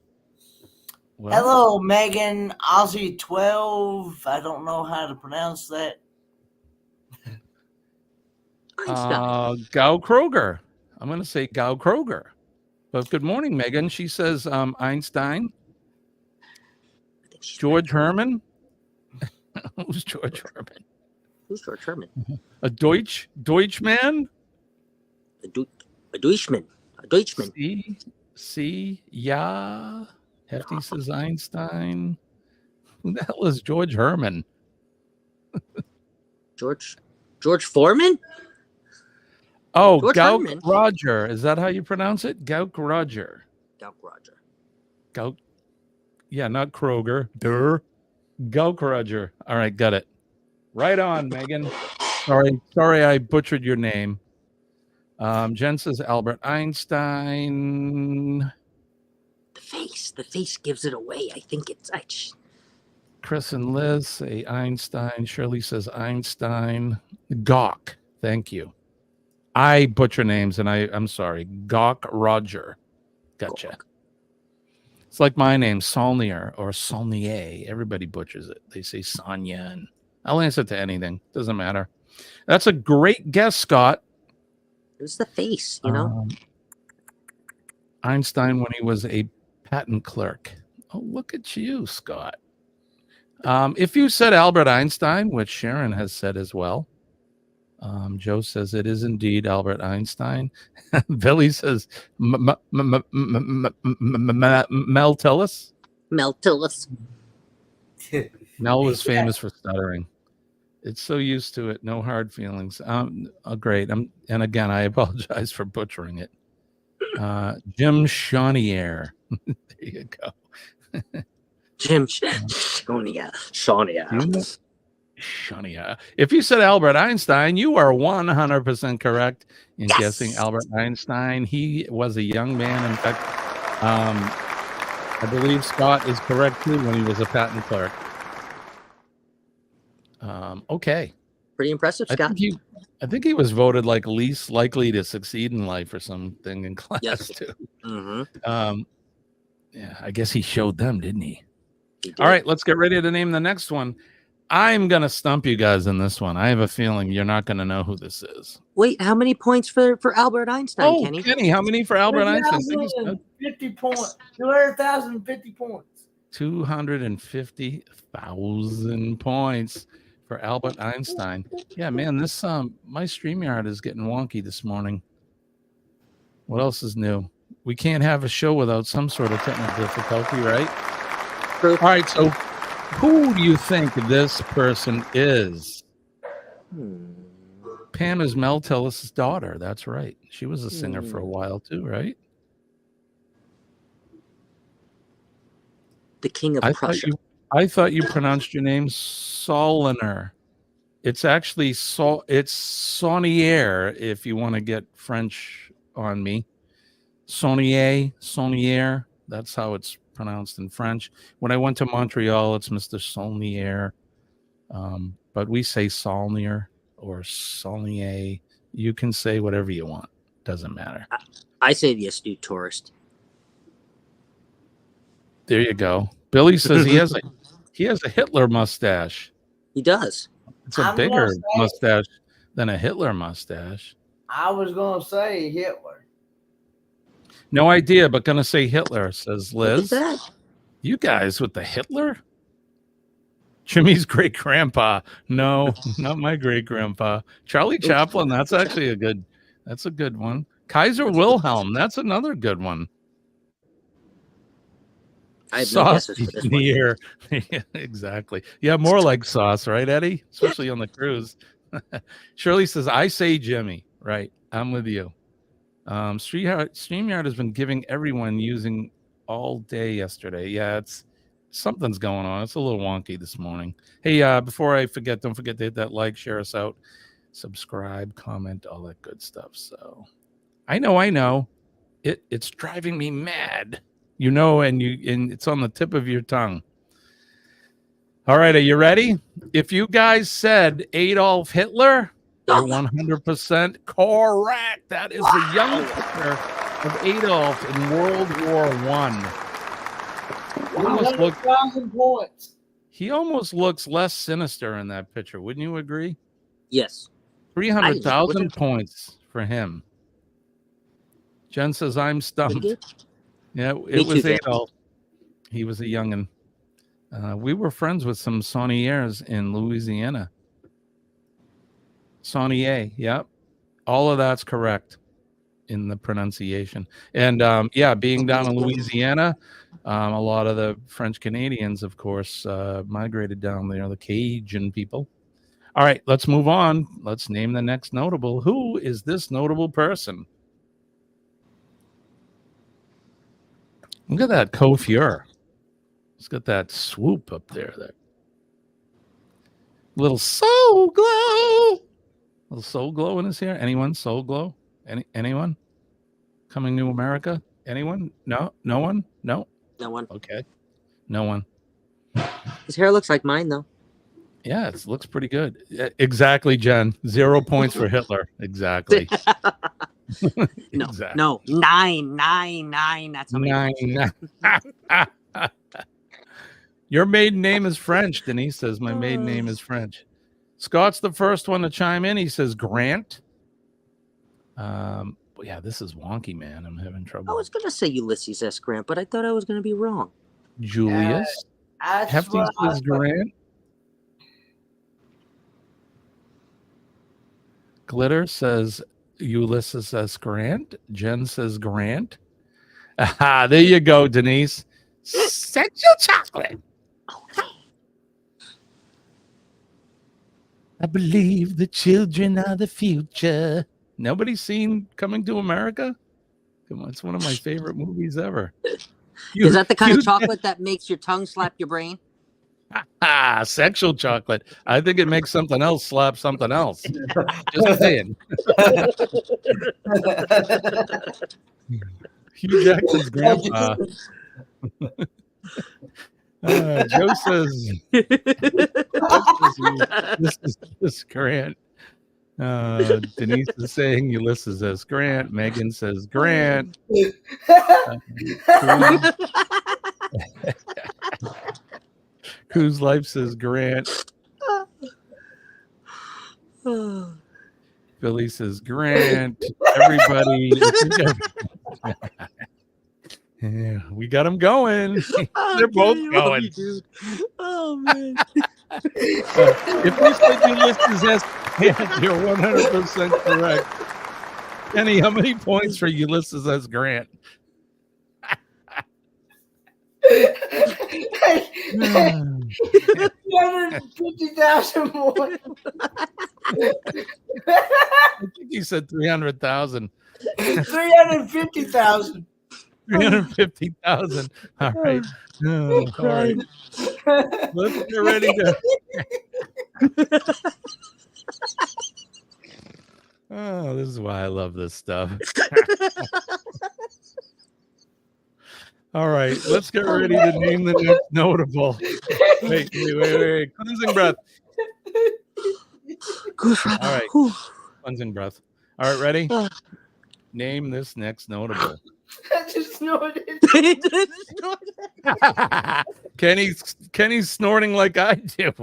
Well, hello, Megan Aussie 12. I don't know how to pronounce that. Gao Kroger. I'm going to say Gao Kroger. But good morning, Megan. She says Einstein. George Herman. Who's George Herman? Who's George Herman? A Deutschman? A Deutschman. A Deutschman. Yeah. Hefty says Einstein. Who the hell is George Herman? George Foreman? Oh, George Gauk Herman. Roger. Is that how you pronounce it? Gauk Roger. Gauk. Yeah, not Kroger. Gauk Roger. All right, got it. Right on, Megan. Sorry, I butchered your name. Jen says Albert Einstein. The face gives it away. I think it's Chris and Liz say Einstein. Shirley says Einstein. Gawk. Thank you. I butcher names, and I'm sorry. Gawk Roger. Gotcha. Gawk. It's like my name, Saulnier or Saulnier. Everybody butchers it. They say Sonia, and I'll answer to anything. Doesn't matter. That's a great guess, Scott. It was the face, you know. Einstein when he was a patent clerk. Oh, look at you, Scott. If you said Albert Einstein, which Sharon has said as well, Joe says it is indeed Albert Einstein. Billy says Mel Tillis. Mel Tillis. Mel was famous for stuttering. It's so used to it. No hard feelings. Great. And again, I apologize for butchering it. Jim Chaudière. There you go. Jim Chaudière. If you said Albert Einstein, you are 100% correct in guessing Albert Einstein. He was a young man. In fact, I believe Scott is correct too when he was a patent clerk. Okay. Pretty impressive, Scott. I think he was voted like least likely to succeed in life or something in class too. Mm-hmm. Yeah, I guess he showed them, didn't he? Did. All right, let's get ready to name the next one. I'm going to stump you guys in this one. I have a feeling you're not going to know who this is. Wait, how many points for Albert Einstein, Kenny? Kenny, how many for Albert Einstein? 50 points. 200,050 points. 250,000 points for Albert Einstein. Yeah, man, this my StreamYard is getting wonky this morning. What else is new? We can't have a show without some sort of technical difficulty, right? True. All right, so who do you think this person is? Pam is Mel Tillis' daughter. That's right. She was a singer for a while too, right? the king of Prussia. I thought you pronounced your name Soliner. It's actually it's Saunier if you want to get French on me. Saunier. That's how it's pronounced in French. When I went to Montreal, it's Mr. Saunier. But we say Saulnier or Saulnier. You can say whatever you want. Doesn't matter. I say the astute tourist. There you go. Billy says he has a Hitler mustache. He does. It's a bigger mustache than a Hitler mustache. I was going to say Hitler. No idea, but going to say Hitler, says Liz. Look at that. You guys with the Hitler? Jimmy's great grandpa. No, not my great grandpa. Charlie Chaplin. That's actually a good one. Kaiser Wilhelm. That's another good one. I have no guesses for this in one. the air. Yeah, exactly. Yeah, more like sauce, right, Eddie? Especially on the cruise. Shirley says, I say Jimmy. Right. I'm with you. StreamYard has been giving everyone using all day yesterday. Yeah, something's going on. It's a little wonky this morning. Hey, before I forget, don't forget to hit that like, share us out, subscribe, comment, all that good stuff. So I know. It's driving me mad. You know, and it's on the tip of your tongue. All right, are you ready? If you guys said Adolf Hitler, you're 100% correct. That is the young picture of Adolf in World War I. He almost looks less sinister in that picture. Wouldn't you agree? Yes. 300,000 points for him. Jen says, I'm stumped. Yeah, it was Adolf. He was a youngin'. We were friends with some Sauniers in Louisiana. Saunier, yep. All of that's correct in the pronunciation. And being down in Louisiana, a lot of the French Canadians, of course, migrated down there, the Cajun people. All right, let's move on. Let's name the next notable. Who is this notable person? Look at that coiffure. It's got that swoop up there. That little soul glow. Little soul glow in his hair. Anyone? Soul glow? Anyone? Coming to America? Anyone? No? No one? No? No one. Okay. No one. His hair looks like mine, though. Yeah, it looks pretty good. Exactly, Jen. 0 points for Hitler. Exactly. No, exactly. No, 9. That's how many 9. Your maiden name is French. Denise says, my maiden name is French. Scott's the first one to chime in. He says, Grant. Yeah, this is wonky, man. I'm having trouble. I was going to say Ulysses S. Grant, but I thought I was going to be wrong. Julius. Hefty says Grant. Glitter says Ulysses S. Grant. Jen says Grant. Aha, there you go, Denise. Sexual chocolate. I believe the children are the future. Nobody's seen Coming to America? Come on, it's one of my favorite movies ever. Is that the kind of chocolate that makes your tongue slap your brain? Sexual chocolate. I think it makes something else slap something else. Just saying. Hugh Jackson's grandpa. Joe says, this Grant. Denise is saying Ulysses S. Grant. Megan says Grant. Whose life says Grant. Billy says Grant. Everybody. Yeah, we got them going. They're both going. Oh, man. If we said Ulysses S. Grant, you're 100% correct. Kenny, how many points for Ulysses S. Grant? 350,000 more. I think he said 300,000. 350,000. 350,000. All right. Oh, all right. Let's get ready to. Oh, this is why I love this stuff. All right, let's get ready to name the next notable. Wait. Cleansing breath. All right. Cleansing breath. All right, ready? Name this next notable. I just snorted. Kenny's snorting like I do.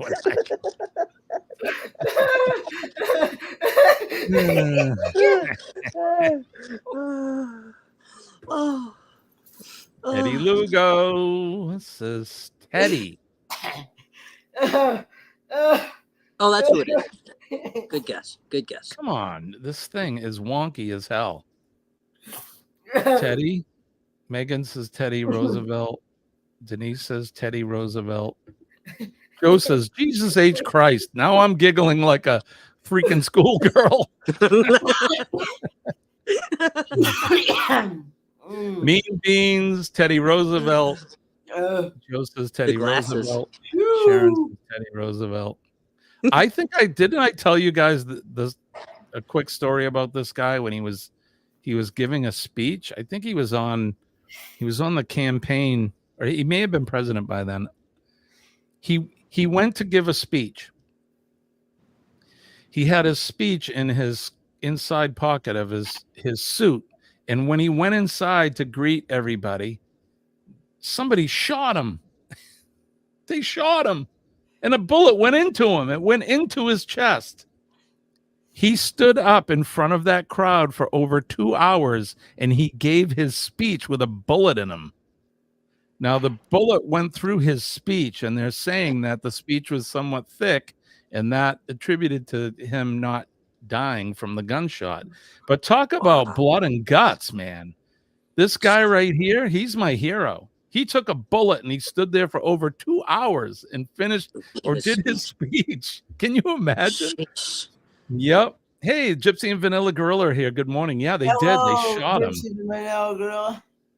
Teddy Lugo says Teddy. Oh, that's who it is. Good guess. Good guess. Come on, this thing is wonky as hell. Teddy. Megan says Teddy Roosevelt. Denise says Teddy Roosevelt. Joe says Jesus H. Christ. Now I'm giggling like a freaking schoolgirl. Mean Beans, Teddy Roosevelt. Joe says Teddy Roosevelt. Sharon says Teddy Roosevelt. I think didn't I tell you guys a quick story about this guy when he was giving a speech. I think he was on the campaign, or he may have been president by then. He went to give a speech. He had his speech in his inside pocket of his suit. And when he went inside to greet everybody, somebody shot him. They shot him. And a bullet went into him. It went into his chest. He stood up in front of that crowd for over 2 hours, and he gave his speech with a bullet in him. Now, the bullet went through his speech, and they're saying that the speech was somewhat thick, and that attributed to him not dying from the gunshot. But talk about blood and guts, man. This guy right here, he's my hero. He took a bullet and he stood there for over 2 hours and finished or did his speech. Can you imagine? Yep. Hey, Gypsy and Vanilla Gorilla are here. Good morning. Yeah, they did. They shot him.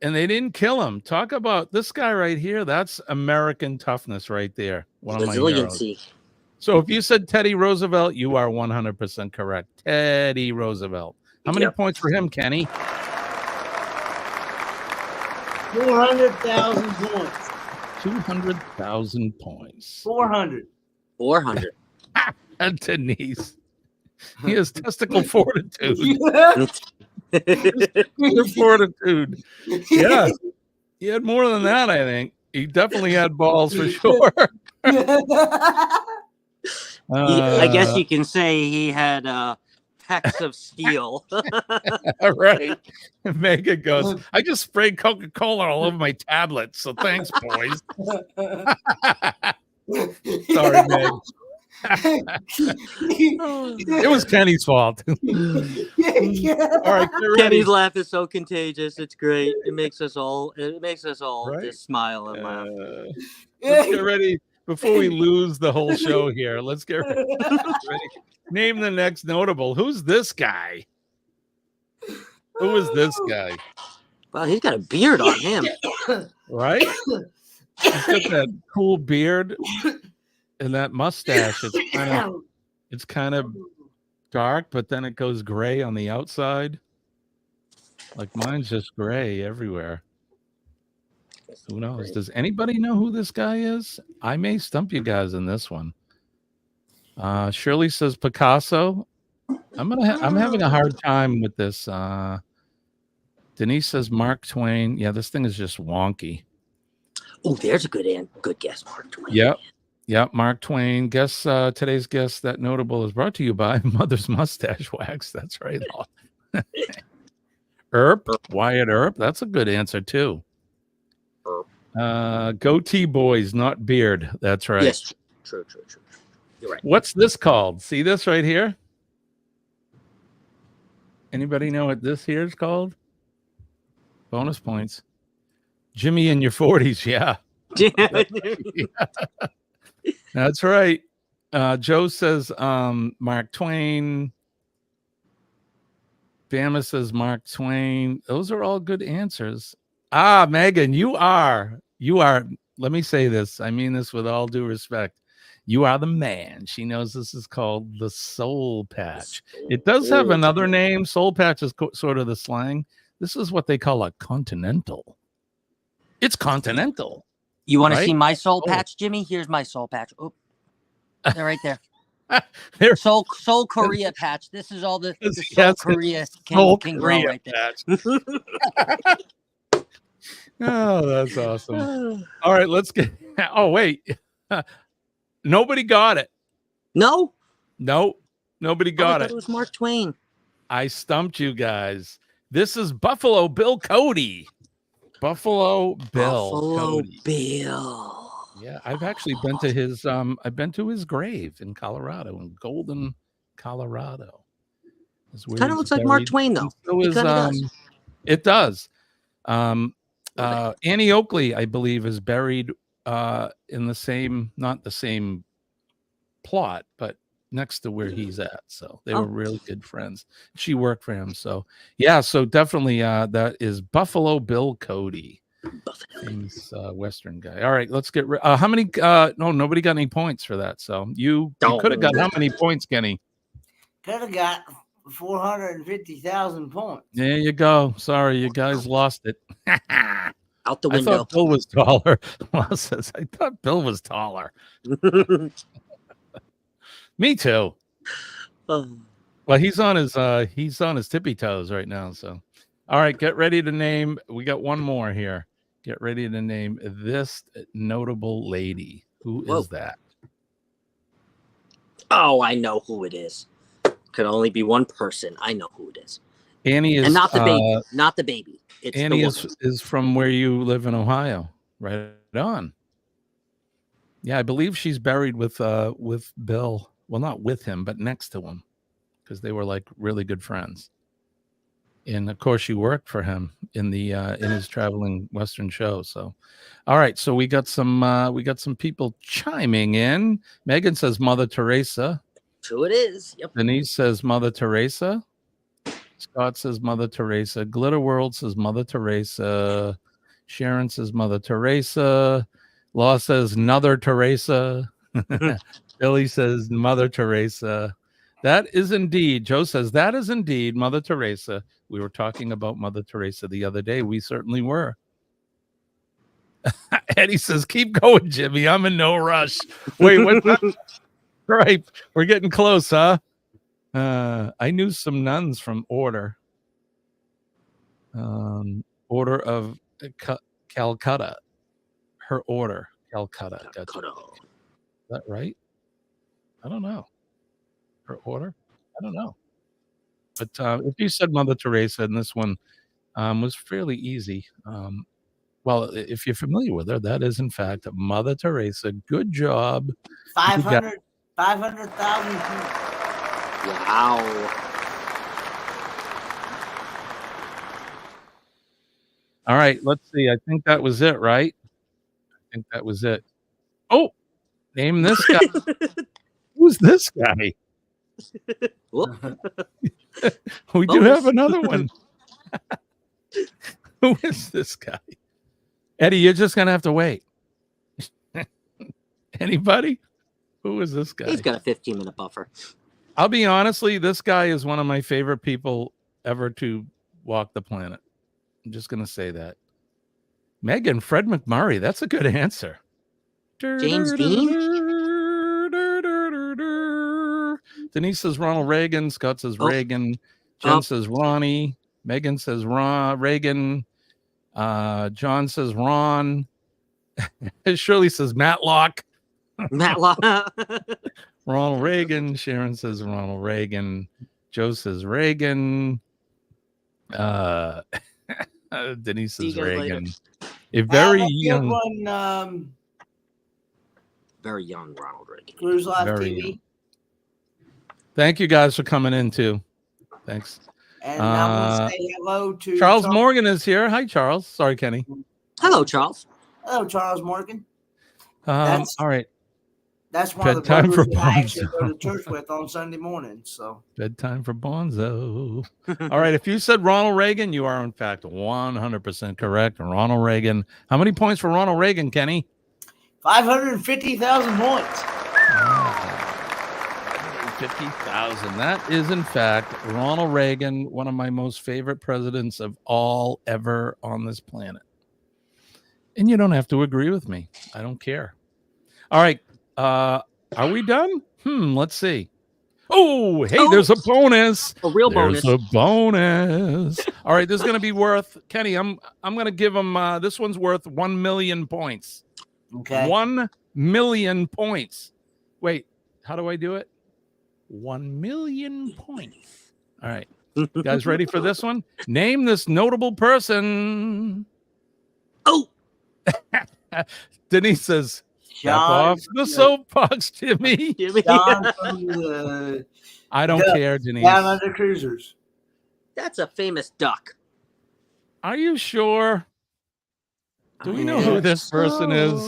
And they didn't kill him. Talk about this guy right here. That's American toughness right there. One of my heroes. So if you said Teddy Roosevelt, you are 100% correct. Teddy Roosevelt. How many points for him, Kenny? 400,000 points. 200,000 points. 400. 400. And Denise. He has testicle fortitude. Fortitude. Yeah. He had more than that, I think. He definitely had balls for sure. I guess you can say he had pecs of steel. Right. Megan goes, I just sprayed Coca-Cola all over my tablet, so thanks, boys. Sorry, Meg. It was Kenny's fault. All right, Kenny's laugh is so contagious. It's great. It makes us all just smile and laugh. Let's get ready before we lose the whole show here. Let's get ready. Name the next notable. Who's this guy? Who is this guy? Well, he's got a beard on him. Right? He's got that cool beard and that mustache. It's kind of dark, but then it goes gray on the outside. Like mine's just gray everywhere. Who knows? Does anybody know who this guy is? I may stump you guys in this one. Shirley says Picasso. I'm having a hard time with this. Denise says Mark Twain. Yeah, this thing is just wonky. Oh, there's a good guess, Mark Twain. Yep, Mark Twain. Guess today's guest that notable is brought to you by Mother's Mustache Wax. That's right. Earp, Wyatt Earp. That's a good answer too. Goatee boys, not beard. That's right. Yes, true. You're right. What's this called? See this right here? Anybody know what this here is called? Bonus points. Jimmy in your 40s, yeah. That's right. Joe says Mark Twain. Bama says Mark Twain. Those are all good answers. Megan, you are. Let me say this. I mean this with all due respect. You are the man. She knows this is called the soul patch. It does have another name. Soul patch is sort of the slang. This is what they call a continental. It's continental. You want to right? see my soul patch, Jimmy? Here's my soul patch. Oh, they're right there. Soul Korea patch. This is all the Soul Korea can grow right there. Oh, that's awesome. All right, let's get. Oh, wait. Nobody got it. No, nobody got it. It was Mark Twain. I stumped you guys. This is Buffalo Bill Cody. Buffalo Bill. Yeah, I've actually been to his grave in Colorado, in Golden, Colorado. Kind of looks like Mark Twain, though. It does. Annie Oakley, I believe, is buried in the same, not the same plot, but next to where he's at. So they were really good friends. She worked for him. So yeah, so definitely that is Buffalo Bill Cody. Famous Western guy. All right, let's get how many no, nobody got any points for that. So you could have got how many points, Kenny? Could have got 450,000 points. There you go. Sorry, you guys lost it. Out the window. I thought Bill was taller. I thought Bill was taller. Me too. Well, he's on his tippy toes right now. So, all right, get ready to name. We got one more here. Get ready to name this notable lady. Who is that? Oh, I know who it is. Could only be one person. I know who it is. Annie is, and not the baby. Not the baby. It's Annie is from where you live in Ohio. Right on. Yeah, I believe she's buried with Bill. Well, not with him, but next to him, because they were like really good friends. And of course, you worked for him in the in his traveling Western show. So, all right. So we got some people chiming in. Megan says Mother Teresa. Who it is? Yep. Denise says Mother Teresa. Scott says Mother Teresa. Glitter World says Mother Teresa. Sharon says Mother Teresa. Law says Another Teresa. Billy says Mother Teresa. That is indeed, Joe says, that is indeed Mother Teresa. We were talking about Mother Teresa the other day. We certainly were. Eddie says, keep going, Jimmy. I'm in no rush. Wait, what? Right. We're getting close, huh? I knew some nuns from Order. Order of Calcutta. Her order, Calcutta. Gotcha. Is that right? I don't know. Her order? I don't know. But if you said Mother Teresa, and this one was fairly easy. Well, if you're familiar with her, that is in fact Mother Teresa. Good job. 500,000 Wow. All right, let's see. I think that was it, right? I think that was it. Oh, name this guy. Who's this guy? We do have another one. Who is this guy? Eddie, you're just going to have to wait. Anybody? Who is this guy? He's got a 15-minute buffer. I'll be honestly, this guy is one of my favorite people ever to walk the planet. I'm just going to say that. Megan, Fred McMurray. That's a good answer. James Dean? Denise says Ronald Reagan. Scott says Reagan. Jen says Ronnie. Megan says Reagan. John says Ron. Shirley says Matlock. Matlock. Ronald Reagan. Sharon says Ronald Reagan. Joe says Reagan. Denise says Reagan. A very young one, very young Ronald Reagan. Cruise Life TV. Young. Thank you guys for coming in too. Thanks. And I want to say hello to Charles Morgan is here. Hi, Charles. Sorry, Kenny. Hello, Charles. Hello, Charles Morgan. All right. That's one of the Bedtime for brothers that I actually go to Bonzo. church with on Sunday morning. So Bedtime for Bonzo. All right. If you said Ronald Reagan, you are in fact 100% correct. Ronald Reagan. How many points for Ronald Reagan, Kenny? 550,000 points. 50,000. That is, in fact, Ronald Reagan, one of my most favorite presidents of all ever on this planet. And you don't have to agree with me. I don't care. All right. Are we done? Let's see. Oh, hey, there's a bonus. A real there's bonus. a bonus. All right, this is going to be worth, Kenny, I'm going to give him, this one's worth 1 million points. Okay. 1 million points. Wait, how do I do it? 1 million points. All right. You guys ready for this one? Name this notable person. Oh. Denise says, step off the soapbox, Jimmy. John from the I don't care, Denise. Down Under Cruisers. That's a famous duck. Are you sure? Do we know who this person is?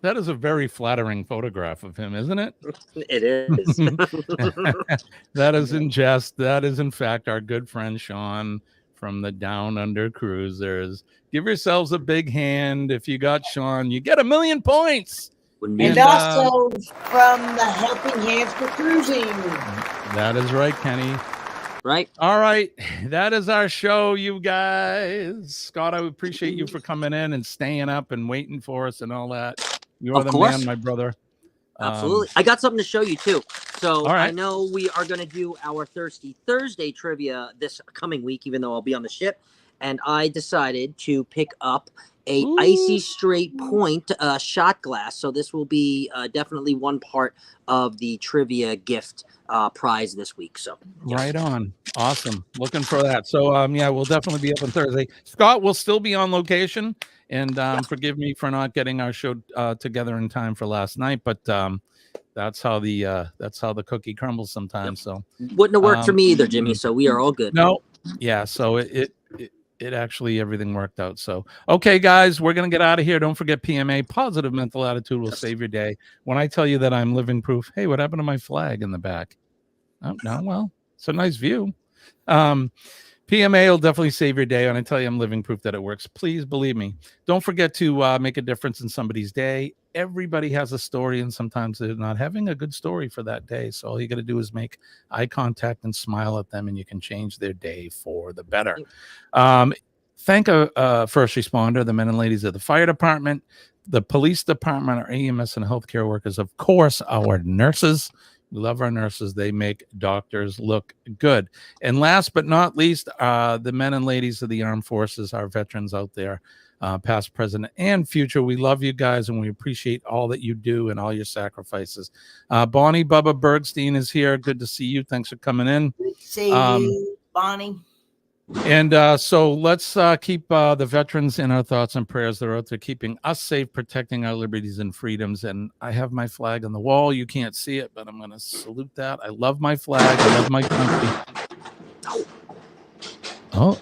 That is a very flattering photograph of him, isn't it? It is. That is in jest. That is, in fact, our good friend Sean from the Down Under Cruisers. Give yourselves a big hand. If you got Sean, you get 1 million points. And also from the Helping Hands for Cruising. That is right, Kenny. Right. All right. That is our show, you guys. Scott, I appreciate you for coming in and staying up and waiting for us and all that. You're the man, my brother. Absolutely. I got something to show you, too. So right. I know we are going to do our Thirsty Thursday trivia this coming week, even though I'll be on the ship. And I decided to pick up a Icy Straight Point shot glass. So this will be definitely one part of the trivia gift prize this week. So Right on. Awesome. Looking for that. So yeah, we'll definitely be up on Thursday. Scott will still be on location, and forgive me for not getting our show together in time for last night, but that's how the cookie crumbles sometimes. So wouldn't have worked for me either, Jimmy. So we are all good. No. Yeah, so it actually, everything worked out. So, okay, guys, we're going to get out of here. Don't forget PMA, positive mental attitude will save your day. When I tell you that I'm living proof, hey, what happened to my flag in the back? Oh, no, well, it's a nice view. PMA will definitely save your day. And I tell you, I'm living proof that it works. Please believe me. Don't forget to make a difference in somebody's day. Everybody has a story, and sometimes they're not having a good story for that day. So all you got to do is make eye contact and smile at them, and you can change their day for the better. Thank a first responder, the men and ladies of the fire department, the police department, our EMS and healthcare workers, of course, our nurses. We love our nurses. They make doctors look good. And last but not least, the men and ladies of the armed forces, our veterans out there, past, present, and future. We love you guys, and we appreciate all that you do and all your sacrifices. Bonnie Bubba Bergstein is here. Good to see you. Thanks for coming in. See you, Bonnie. And so let's keep the veterans in our thoughts and prayers. They're out there keeping us safe, protecting our liberties and freedoms. And I have my flag on the wall. You can't see it, but I'm going to salute that. I love my flag. I love my country. Oh,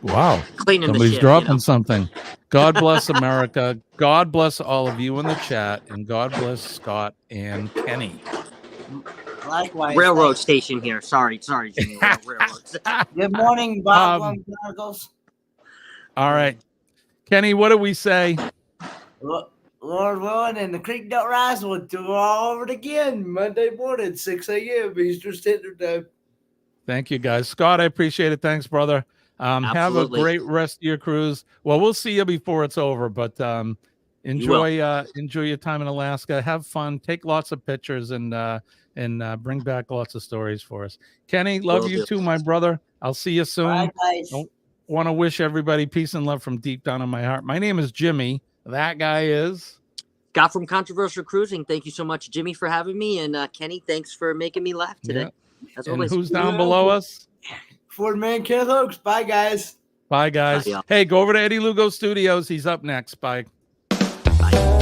wow. Somebody's dropping something. God bless America. God bless all of you in the chat. And God bless Scott and Kenny. Likewise. Railroad station here. Sorry, Jimmy. Good morning, Bob Chronicles. All right. Kenny, what do we say? Lord willing, and the creek don't rise, we'll do it all over it again Monday morning, 6 a.m. Eastern Standard Time. Thank you, guys. Scott, I appreciate it. Thanks, brother. Have a great rest of your cruise. Well, we'll see you before it's over, but enjoy your time in Alaska. Have fun. Take lots of pictures and bring back lots of stories for us. Kenny, love you too, my brother. I'll see you soon. Bye, guys. I want to wish everybody peace and love from deep down in my heart. My name is Jimmy. That guy is Scott from Controversial Cruising. Thank you so much, Jimmy, for having me. And Kenny, thanks for making me laugh today. Yeah. As always. Who's down below us? Ford Man Kenneth Oaks. Bye, guys. Bye, guys. Hey, go over to Eddie Lugo Studios. He's up next. Bye. Bye.